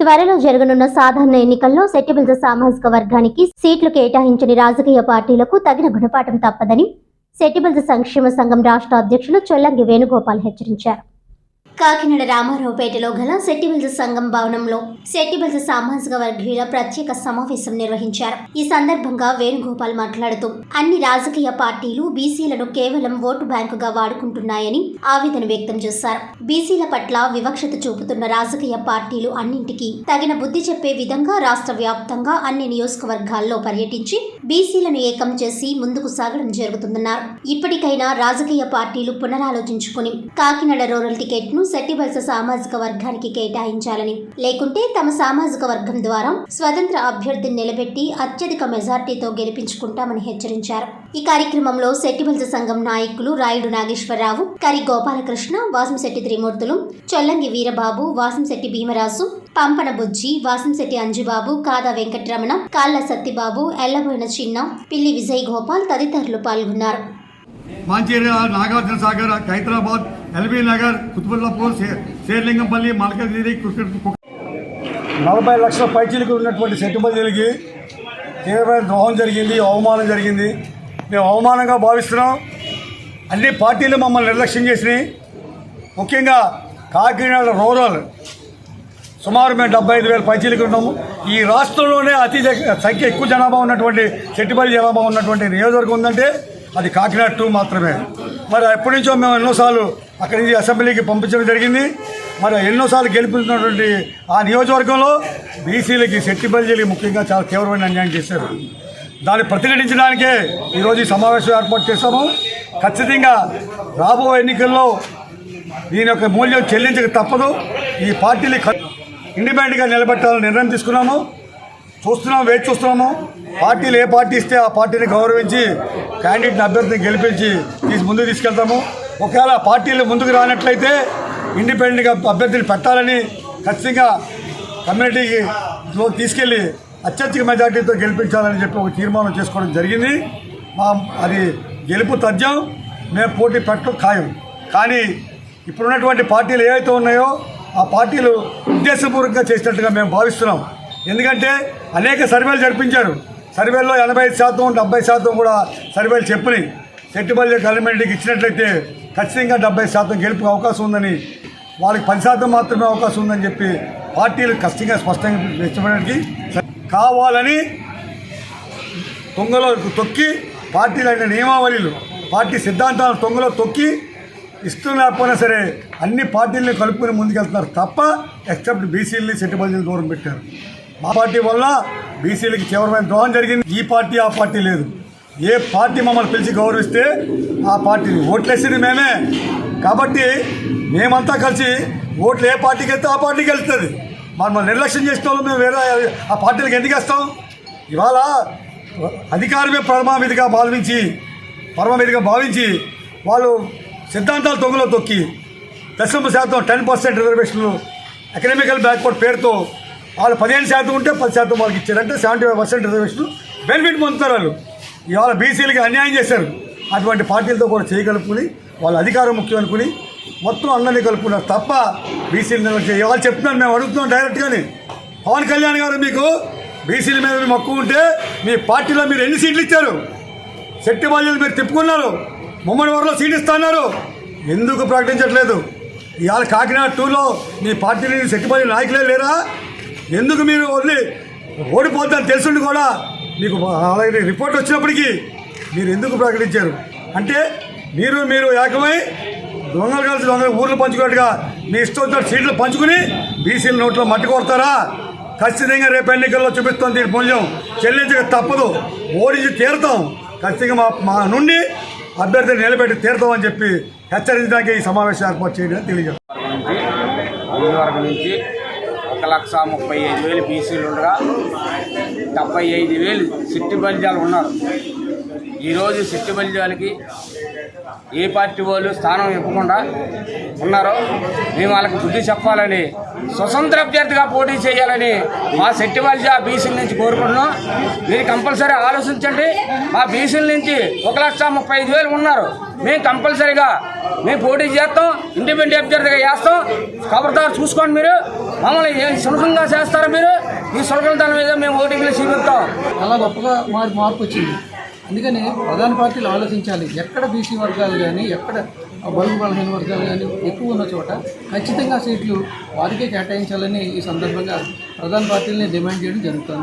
త్వరలో జరగనున్న సాధారణ ఎన్నికల్లో సెట్టిబిల్జ సామాజిక వర్గానికి సీట్లు కేటాయించని రాజకీయ పార్టీలకు తగిన గుణపాఠం తప్పదని సెట్టిబిల్జ సంక్షేమ సంఘం రాష్ట్ర అధ్యక్షులు చొల్లంగి వేణుగోపాల్ హెచ్చరించారు. కాకినాడ రామారావుపేటలో గల సెట్టిబిల్జ సంఘం భవనంలో సెట్టిబిల్జ సామాజిక వర్గీయుల ప్రత్యేక సమావేశం నిర్వహించారు. ఈ సందర్భంగా వేణుగోపాల్ మాట్లాడుతూ అన్ని రాజకీయ పార్టీలు బీసీలను కేవలం ఓటు బ్యాంకుగా వాడుకుంటున్నాయని ఆవేదన వ్యక్తం చేశారు. బీసీల పట్ల వివక్షత చూపుతున్న రాజకీయ పార్టీలు అన్నింటికీ తగిన బుద్ధి చెప్పే విధంగా రాష్ట్ర వ్యాప్తంగా అన్ని నియోజకవర్గాల్లో పర్యటించి బీసీలను ఏకం చేసి ముందుకు సాగడం జరుగుతుందన్నారు. ఇప్పటికైనా రాజకీయ పార్టీలు పునరాలోచించుకుని కాకినాడ రూరల్ టికెట్ ను సెట్టిబిల్జ సామాజిక వర్గానికి కేటాయించాలని, లేకుంటే తమ సామాజిక వర్గం ద్వారా స్వతంత్ర అభ్యర్థిని నిలబెట్టి అత్యధిక మెజార్టీతో గెలిపించుకుంటామని హెచ్చరించారు. ఈ కార్యక్రమంలో సెట్టిబిల్జ సంఘం నాయకులు రాయుడు నాగేశ్వరరావు, కరి గోపాలకృష్ణ, వాసంశెట్టి త్రిమూర్తులు, చొల్లంగి వీరబాబు, వాసంశెట్టి భీమరాజు, పంపన బుజ్జి, వాసంశెట్టి అంజుబాబు, కాదా వెంకటరమణ, కాళ్ళ సత్తిబాబు, ఎల్లబోయిన చిన్న, పిల్లి విజయ్ గోపాల్ తదితరులు పాల్గొన్నారు. మంచిర్యాల, నాగార్జున సాగర్, హైదరాబాద్, ఎల్బీ నగర్, కుతుబుల్లాపూర్, శేర్లింగంపల్లి, మల్కగిరి, 40 లక్షల పైచీలకు ఉన్నటువంటి సెట్టిబిల్జలకి తీవ్రమైన ద్రోహం జరిగింది, అవమానం జరిగింది. మేము అవమానంగా భావిస్తున్నాం. అన్ని పార్టీలు మమ్మల్ని నిర్లక్ష్యం చేసినాయి. ముఖ్యంగా కాకినాడ రూరల్ సుమారు మేము 75,000 పైచీలకు ఉన్నాము. ఈ రాష్ట్రంలోనే అతి సంఖ్య ఎక్కువ జనాభా ఉన్నటువంటి సెట్టిబిల్జ జనాభా ఉన్నటువంటి నియోజకవర్గం ఉందంటే అది కాకినాడ 2 మాత్రమే. మరి ఎప్పటి నుంచో మేము ఎన్నోసార్లు అక్కడి నుంచి అసెంబ్లీకి పంపించడం జరిగింది. మరి ఎన్నోసార్లు గెలిపించినటువంటి ఆ నియోజకవర్గంలో బీసీలకి సెట్టిబిల్జలకి ముఖ్యంగా చాలా తీవ్రమైన అన్యాయం చేశారు. దాన్ని ప్రతిఘటించడానికే ఈరోజు ఈ సమావేశం ఏర్పాటు చేశాము. ఖచ్చితంగా రాబోయే ఎన్నికల్లో దీని యొక్క మూల్యం చెల్లించక తప్పదు. ఈ పార్టీని ఇండిపెండెంట్గా నిలబెట్టాలని నిర్ణయం తీసుకున్నాము. వేచి చూస్తున్నాము. పార్టీలు ఏ పార్టీ ఇస్తే ఆ పార్టీని గౌరవించి క్యాండిడేట్ని అభ్యర్థిని గెలిపించి ముందుకు తీసుకెళ్తాము. ఒకవేళ పార్టీలు ముందుకు రానట్లయితే ఇండిపెండెంట్గా అభ్యర్థిని పెట్టాలని ఖచ్చితంగా కమ్యూనిటీకి తీసుకెళ్ళి అత్యధిక మెజార్టీతో గెలిపించాలని చెప్పి ఒక తీర్మానం చేసుకోవడం జరిగింది. అది గెలుపు తథ్యం. మేము పోటీ పెట్టడం ఖాయం. కానీ ఇప్పుడున్నటువంటి పార్టీలు ఏవైతే ఉన్నాయో ఆ పార్టీలు ఉద్దేశపూర్వకంగా చేసినట్టుగా మేము భావిస్తున్నాం. ఎందుకంటే అనేక సర్వేలు జరిపించారు. సర్వేల్లో 85%, 70% కూడా సర్వేలు చెప్పినాయి. సెట్టిబిల్జ గవర్నమెంట్కి ఇచ్చినట్లయితే ఖచ్చితంగా 70% గెలుపు అవకాశం ఉందని, వాళ్ళకి 10% మాత్రమే అవకాశం ఉందని చెప్పి పార్టీలు ఖచ్చితంగా స్పష్టంగా ఇష్టపడడానికి కావాలని తొంగలో తొక్కి పార్టీలైన నియమావళిలు, పార్టీ సిద్ధాంతాలను తొంగలో తొక్కి ఇష్టం లేకపోయినా సరే అన్ని పార్టీలని కలుపుకొని ముందుకెళ్తున్నారు తప్ప ఎక్సెప్ట్ బీసీలని సెట్టిబిల్జని దూరం పెట్టారు. మా పార్టీ వల్ల బీసీలకి తీవ్రమైన ద్రోహం జరిగింది. ఈ పార్టీ ఆ పార్టీ లేదు. ఏ పార్టీ మమ్మల్ని పిలిచి గౌరవిస్తే ఆ పార్టీని ఓట్లేసేది మేమే. కాబట్టి మేమంతా కలిసి ఓట్లు ఏ పార్టీకి వెళ్తే ఆ పార్టీకి వెళ్తుంది. మమ్మల్ని నిర్లక్ష్యం చేసిన వాళ్ళు మేము వేరే ఆ పార్టీలకు ఎందుకు వేస్తాం? ఇవాళ అధికారమే పరమావిధిగా భావించి వాళ్ళు సిద్ధాంతాలు తొంగలో తొక్కి 10% 10% రిజర్వేషన్లు ఎకనామికల్ బ్యాక్వర్డ్ పేరుతో వాళ్ళు 15% ఉంటే 10% వాళ్ళకి ఇచ్చారంటే 75% రిజర్వేషన్ బెనిఫిట్ పొందుతారు. వాళ్ళు ఇవాళ బీసీలకి అన్యాయం చేశారు. అటువంటి పార్టీలతో కూడా చేయగలుపుకుని వాళ్ళ అధికారం ముఖ్యం అనుకుని మొత్తం అందరినీ కలుపుకున్నారు తప్ప బీసీలు నిర్లక్ష్యం. ఇవాళ చెప్తున్నాను, మేము అడుగుతున్నాం డైరెక్ట్గానే. పవన్ కళ్యాణ్ గారు మీకు బీసీల మీద మక్కువ ఉంటే మీ పార్టీలో మీరు ఎన్ని సీట్లు ఇచ్చారు? సెట్టిబిల్జలు మీరు తిప్పుకున్నారు. ముమ్మడివారిలో సీట్ ఇస్తున్నారు. ఎందుకు ప్రకటించట్లేదు? ఇవాళ కాకినాడ 2లో మీ పార్టీని సెట్టిబిల్జ నాయకులే లేరా? ఎందుకు మీరు వదిలి ఓడిపోద్దని తెలుసుండి కూడా మీకు అలాగే రిపోర్ట్ వచ్చినప్పటికీ మీరు ఎందుకు ప్రకటించారు? అంటే మీరు ఏకమై దొంగలు కలిసి ఊర్లు పంచుకున్నట్టుగా మీ ఇష్టం వచ్చిన సీట్లు పంచుకుని బీసీల నోట్లో మట్టి కొడతారా? ఖచ్చితంగా రేపు ఎన్నికల్లో చూపిస్తాం. దీని మూల్యం చెల్లించక తప్పదు. ఓడించి తీరుతాం. ఖచ్చితంగా మా నుండి అభ్యర్థిని నిలబెట్టి తీరుతామని చెప్పి హెచ్చరించడానికి ఈ సమావేశం ఏర్పాటు చేయడం తెలియజేస్తాం. 1,35,000 బీసీలు ఉండగా 75,000 సెట్టిబిల్జలు ఉన్నారు. ఈరోజు సెట్టిబిల్జలకి ఏ పార్టీ వాళ్ళు స్థానం ఇవ్వకుండా ఉన్నారో మేము వాళ్ళకి బుద్ధి చెప్పాలని, స్వతంత్ర అభ్యర్థిగా పోటీ చేయాలని మా సెట్టిబల్జ బీసీల నుంచి కోరుకుంటున్నాం. మీరు కంపల్సరీ ఆలోచించండి. మా బీసీల నుంచి 1,35,000 ఉన్నారు. మేము కంపల్సరీగా మేము పోటీ చేస్తాం, ఇండిపెండెంట్ అభ్యర్థిగా చేస్తాం. ఖబర్దారు చూసుకోండి. మీరు మమ్మల్ని సులభంగా చేస్తారా? మీరు ఈ సులభం మీద మేము ఓటింగ్లు చూపిస్తాం. చాలా గొప్పగా మార్పు వచ్చింది. అందుకని ప్రధాన పార్టీలు ఆలోచించాలి. ఎక్కడ బీసీ వర్గాలు కానీ, ఎక్కడ బడుగు బలహీన వర్గాలు కానీ ఎక్కువ ఉన్న చోట ఖచ్చితంగా సీట్లు వారికే కేటాయించాలని ఈ సందర్భంగా ప్రధాన పార్టీలని డిమాండ్ చేయడం జరుగుతుంది.